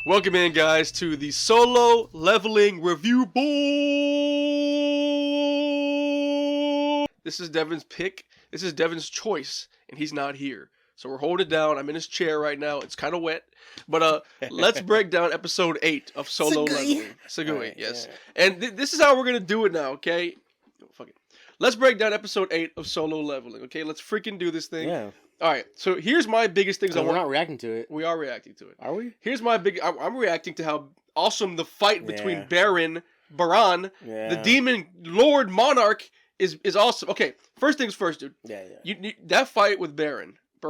Welcome in, guys, to the Solo Leveling Review Board. This is Devin's pick. This is Devin's choice, and he's not here. So we're holding it down. I'm in his chair right now. It's kind of wet. But let's break down episode 8 of Solo Leveling. Segui, right, yes. Yeah. And this is how we're going to do it now, okay? Oh, fuck it. Let's break down episode 8 of Solo Leveling, okay? Let's freaking do this thing. Yeah. All right, so here's my biggest things. We're not reacting to it. We are reacting to it. Are we? Here's my big. I'm reacting to how awesome the fight between Baron, the Demon Lord Monarch is awesome. Okay, first things first, dude. Yeah. That fight with Baron. Oh,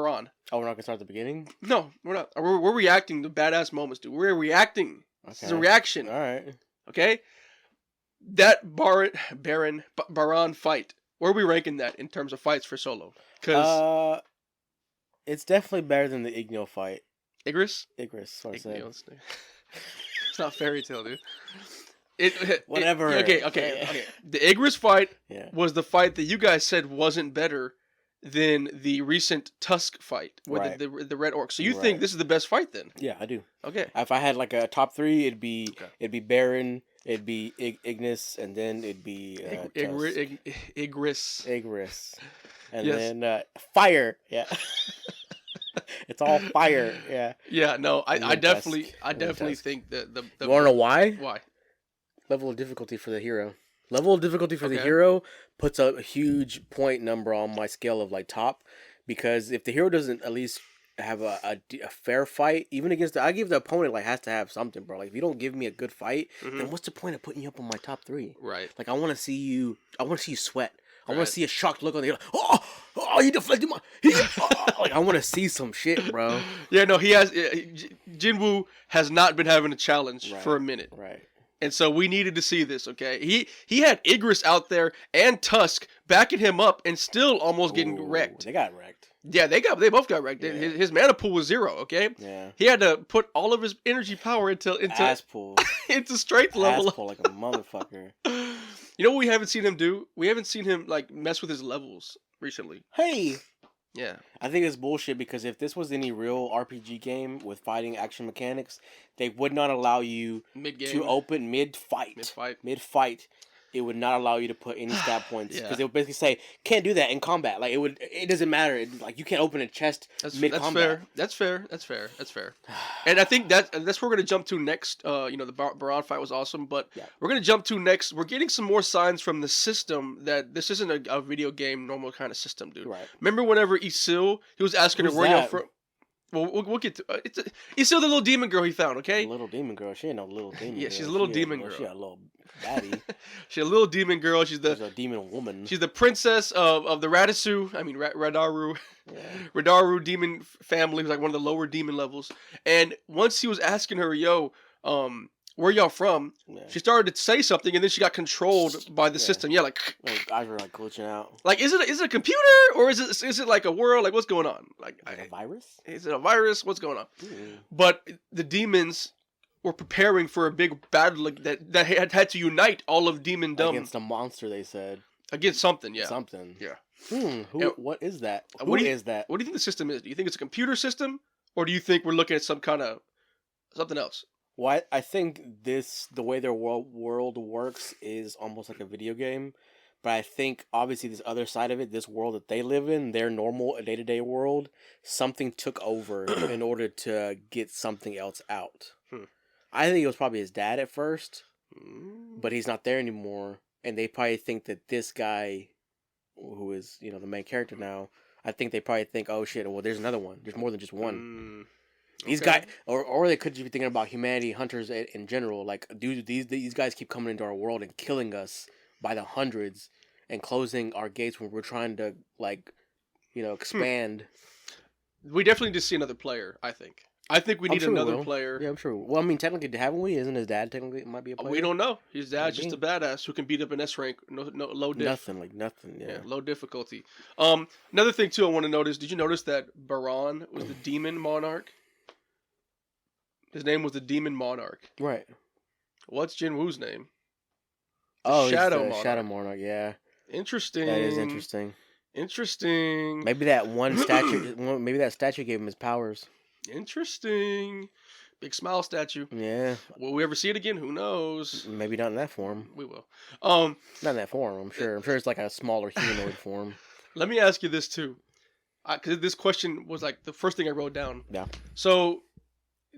we're not gonna start at the beginning? No, we're not. We're reacting to badass moments, dude. We're reacting. Okay. This is a reaction. All right. Okay. That Baron fight. Where are we ranking that in terms of fights for Solo? Because it's definitely better than the Igno fight. Igris. What I said. It's not fairy tale, dude. Whatever. Okay. The Igris fight was the fight that you guys said wasn't better than the recent Tusk fight with the Red Orc. So you think this is the best fight then? Yeah, I do. Okay. If I had like a top 3, it'd be Baron, it'd be Ignis, and then it'd be Igris. And then fire. Yeah. It's all fire. Yeah. Yeah, no, I definitely think that the You wanna know why? Why? Level of difficulty for the hero. Level of difficulty for the hero puts a huge point number on my scale of like top, because if the hero doesn't at least have a fair fight, even against I give the opponent has to have something, bro. Like if you don't give me a good fight, then what's the point of putting you up on my top 3? Right. Like I want to see you sweat. I want to see a shocked look on the oh, he deflected my like I want to see some shit, bro. Yeah, no, he has Jinwoo has not been having a challenge for a minute. Right. And so we needed to see this, okay? He had Igris out there and Tusk backing him up and still almost getting wrecked. They got wrecked. Yeah, they both got wrecked. Yeah. His mana pool was 0, okay? Yeah. He had to put all of his energy power into ass pool. into strength level. Ass pool like a motherfucker. You know what we haven't seen him do? We haven't seen him mess with his levels recently. Hey. Yeah. I think it's bullshit, because if this was any real RPG game with fighting action mechanics, they would not allow you to open mid-fight. It would not allow you to put any stat points, because they would basically say can't do that in combat. Like it doesn't matter. You can't open a chest mid combat. That's fair. And I think that's where we're gonna jump to next. The Baron fight was awesome, but we're gonna jump to next. We're getting some more signs from the system that this isn't a video game normal kind of system, dude. Right. Remember whenever Isil, he was asking her where you're from. Well, we'll get to Isil, the little demon girl he found, okay? Little demon girl. She ain't no little demon girl. Yeah, she's a little demon girl. She's a little baddie. She's a little demon girl. She's a demon woman. She's the princess of the Radaru. Yeah. Radaru demon family, who's like one of the lower demon levels. And once he was asking her, where y'all from? Yeah. She started to say something, and then she got controlled by the system. Yeah, eyes were glitching out. Is it a computer, or is it like a world? Like, what's going on? A virus? Is it a virus? What's going on? Mm. But the demons were preparing for a big battle that had to unite all of demondom against a monster. They said against something. Yeah, something. Yeah. What is that? What do you think the system is? Do you think it's a computer system, or do you think we're looking at some kind of something else? Well, I think the way their world works is almost like a video game, but I think obviously this other side of it, this world that they live in, their normal day-to-day world, something took over in order to get something else out. I think it was probably his dad at first, but he's not there anymore, and they probably think that this guy, who is the main character now, I think they probably think, oh shit, well there's another one. There's more than just one. These guys, or they could just be thinking about humanity, hunters in general. Like, dude, these guys keep coming into our world and killing us by the hundreds and closing our gates when we're trying to expand. We definitely need to see another player. I think we need another player. Yeah, I'm sure. Well, I mean, technically, haven't we? Isn't his dad technically might be a player? We don't know. His dad's just a badass who can beat up an S rank. No low diff. Nothing. Yeah, low difficulty. Another thing too, I want to notice. Did you notice that Baron was the demon monarch? His name was the Demon Monarch. Right. What's Jinwoo's name? Shadow Monarch, yeah. Interesting. That is interesting. Maybe that one statue gave him his powers. Interesting. Big smile statue. Yeah. Will we ever see it again? Who knows? Maybe not in that form. We will. Not in that form. I'm sure. I'm sure it's like a smaller humanoid form. Let me ask you this too, because this question was like the first thing I wrote down. Yeah. So,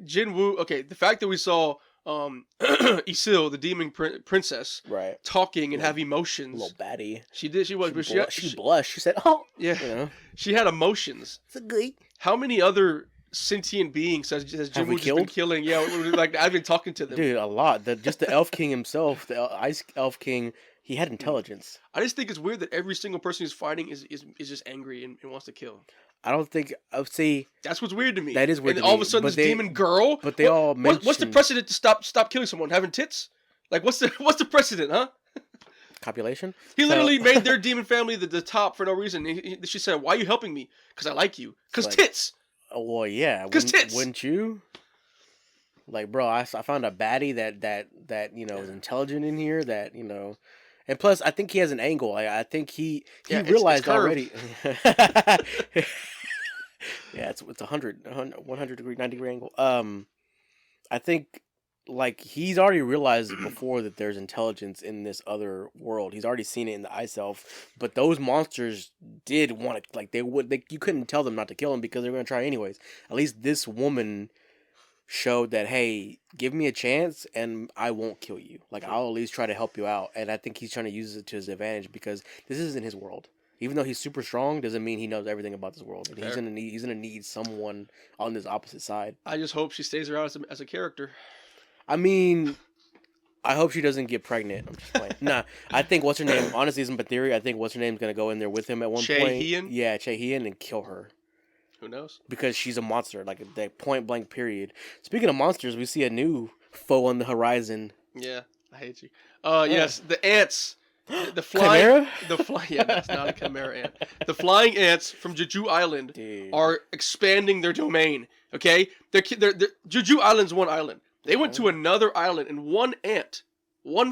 Jinwoo. Okay, the fact that we saw Isil, the demon princess, Right. talking and have emotions. Little baddie. She did. She was. But she blushed. She said, "Oh, yeah." You know, She had emotions. it's a good." How many other sentient beings has Jinwoo just been killing? Yeah, like I've been talking to them. Dude, a lot. Just the Elf King himself, the Ice Elf King, he had intelligence. I just think it's weird that every single person he's fighting is just angry and wants to kill. I don't think I would say that's what's weird to me. That is weird. And all of a sudden, this demon girl. But they all mentioned... What's the precedent to stop killing someone? Having tits? Like what's the precedent, huh? Copulation. He literally made their demon family the top for no reason. She said, "Why are you helping me? Because I like you. Because like, tits." Well, yeah. Because tits. Wouldn't you? Like, bro, I found a baddie that is intelligent in here. That and plus, I think he has an angle. I think he realized already. Yeah, it's 100 degree, 90 degree angle. I think like he's already realized before that there's intelligence in this other world. He's already seen it in the Ice Elf, but those monsters did want to you couldn't tell them not to kill him because they're going to try anyways. At least this woman showed that, hey, give me a chance and I won't kill you. Like I'll at least try to help you out. And I think he's trying to use it to his advantage because this isn't his world. Even though he's super strong, doesn't mean he knows everything about this world. And he's gonna need someone on this opposite side. I just hope she stays around as a character. I mean, I hope she doesn't get pregnant. I'm just playing. Nah, I think what's her name? Honestly, isn't my theory. I think what's her name's gonna go in there with him at one point. Chae-Hien? Yeah, Chae-Hien and kill her. Who knows? Because she's a monster, like that point blank period. Speaking of monsters, we see a new foe on the horizon. Yeah, I hate you. Yes, the ants. The flying, chimera? Yeah, that's not a chimera ant. The flying ants from Jeju Island are expanding their domain. Okay, they're Jeju Island's one island. They went to another island, and one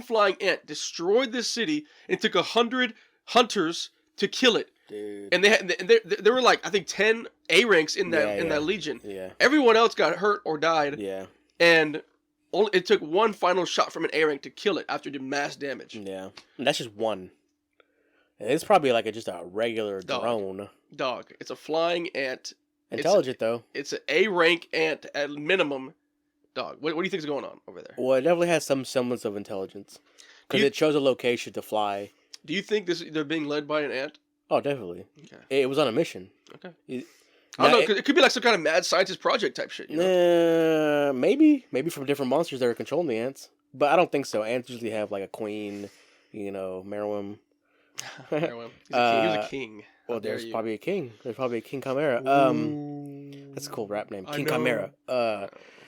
flying ant, destroyed this city and took 100 hunters to kill it. Dude. And they were like I think 10 A ranks in that legion. Yeah. Everyone else got hurt or died. Yeah. And it took one final shot from an A rank to kill it after it did mass damage. Yeah, and that's just one. It's probably like just a regular drone. Dog. It's a flying ant. Intelligent though. It's an A rank ant at minimum. Dog. What do you think is going on over there? Well, it definitely has some semblance of intelligence because it chose a location to fly. Do you think they're being led by an ant? Oh, definitely. Okay. It was on a mission. Okay. I don't know. It could be like some kind of mad scientist project type shit. You know? Maybe from different monsters that are controlling the ants, but I don't think so. Ants usually have like a queen, Meruem. Meruem. He was a king. Well, there's probably a king. There's probably a King Chimera. That's a cool rap name, King Chimera.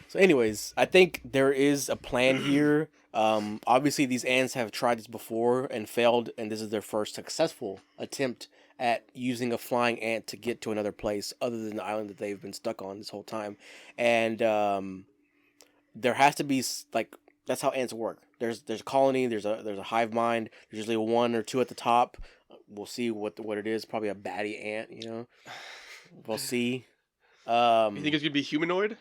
So, anyways, I think there is a plan here. Obviously, these ants have tried this before and failed, and this is their first successful attempt at using a flying ant to get to another place other than the island that they've been stuck on this whole time. And there has to be that's how ants work. There's a colony, there's a hive mind. There's usually one or two at the top. We'll see what it is. Probably a baddie ant, We'll see. You think it's gonna be humanoid?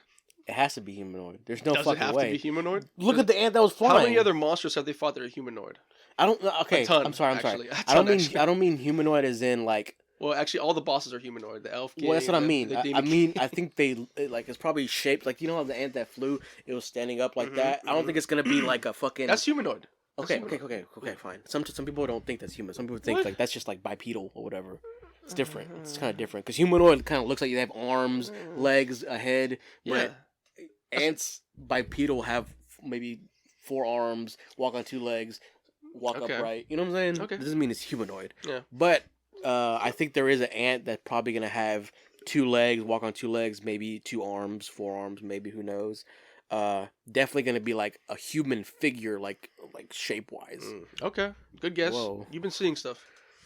It has to be humanoid. There's no fucking way. Does it have to be humanoid? Look at the ant that was flying. How many other monsters have they fought that are humanoid? I don't know. Okay, I'm sorry. I don't mean humanoid as in like. Well, actually, all the bosses are humanoid. The elf. Well, that's what I mean. I think they it's probably shaped like how the ant that flew, it was standing up like that. I don't think it's gonna be like a fucking. That's humanoid. Okay, fine. Some people don't think that's human. Some people think like that's just like bipedal or whatever. It's different. It's kind of different because humanoid kind of looks like they have arms, legs, a head. But ants bipedal have maybe 4 arms, walk on 2 legs, walk upright. You know what I'm saying? Okay. It doesn't mean it's humanoid. Yeah. But I think there is an ant that's probably gonna have 2 legs, walk on 2 legs, maybe 2 arms, 4 arms, maybe, who knows. Definitely gonna be like a human figure, like shape wise. Okay, good guess. Whoa. You've been seeing stuff.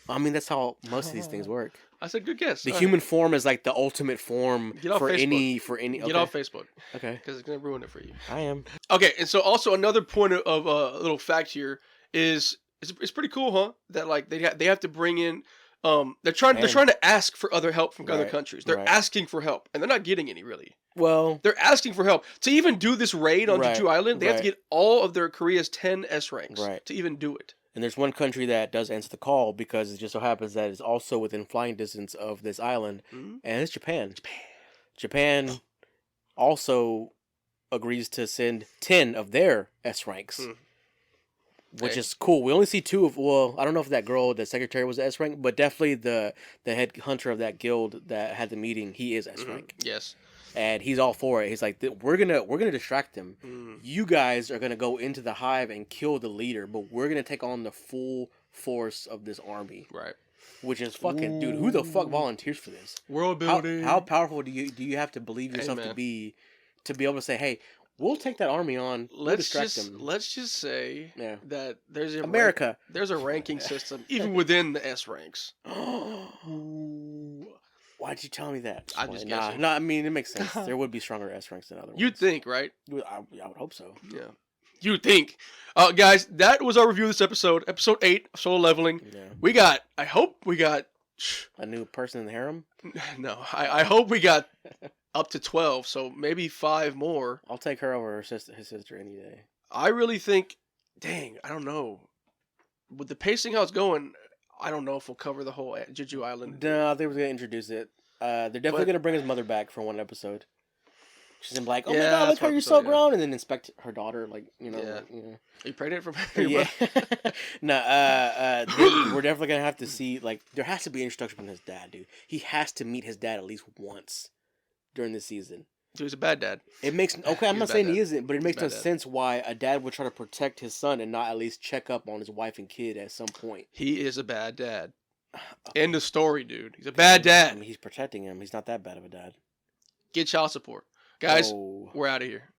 I mean, that's how most of these things work. I said good guess. The human form is like the ultimate form for any. Get off Facebook. Okay. Because it's gonna ruin it for you. I am. Okay, and so also another point of a little fact here is it's pretty cool, huh? That like they have to bring in They're trying And to ask for other help from other right, countries. They're right. asking for help, and they're not getting any really. Well, They're asking for help to even do this raid on right, Jeju Island. They have to right, get all of their Korea's 10 S ranks right. to even do it. And there's one country that does answer the call because it just so happens that it's also within flying distance of this island, Mhm. and it's Japan. Japan also agrees to send 10 of their S ranks, which Hey. is cool. We only see 2 of. Well, I don't know if that girl, the secretary, was S rank, but definitely the head hunter of that guild that had the meeting, he is S rank, Yes. and he's all for it. He's like, we're gonna distract them. Mm. You guys are gonna go into the hive and kill the leader, but we're gonna take on the full force of this army. Right. Which is fucking, dude. Who the fuck volunteers for this? World How, building. how powerful do you have to believe yourself man. to be able to say, hey, we'll take that army on. We'll distract them. Let's just say that there's a America. there's a ranking system even within the S ranks. Why'd you tell me that? I'm just nah, guessing. nah. I mean, it makes sense. There would be stronger S ranks than other ones. You'd think, right? I would hope so. Yeah. You'd think. Guys, that was our review of this episode. Episode 8 of Solo Leveling. Yeah. I hope we got... A new person in the harem? No. I hope we got up to 12, so maybe 5 more. I'll take her over his sister any day. I really think... Dang, I don't know. With the pacing how it's going, I don't know if we'll cover the whole Jeju Island. No, they were going to introduce it. They're definitely going to bring his mother back for one episode. She's gonna be like, oh my god, look how you're so grown, and then inspect her daughter, like, you know. Yeah. Are you pregnant from yeah. No, we're definitely gonna have to see, like, there has to be an introduction from his dad, dude. He has to meet his dad at least once during the season. Dude, he's a bad dad. It makes I'm not saying he isn't, but it makes no dad. sense why a dad would try to protect his son and not at least check up on his wife and kid at some point. He is a bad dad. End of story, dude. He's a bad dad. I mean, he's protecting him. He's not that bad of a dad. Get child support. Guys, we're out of here.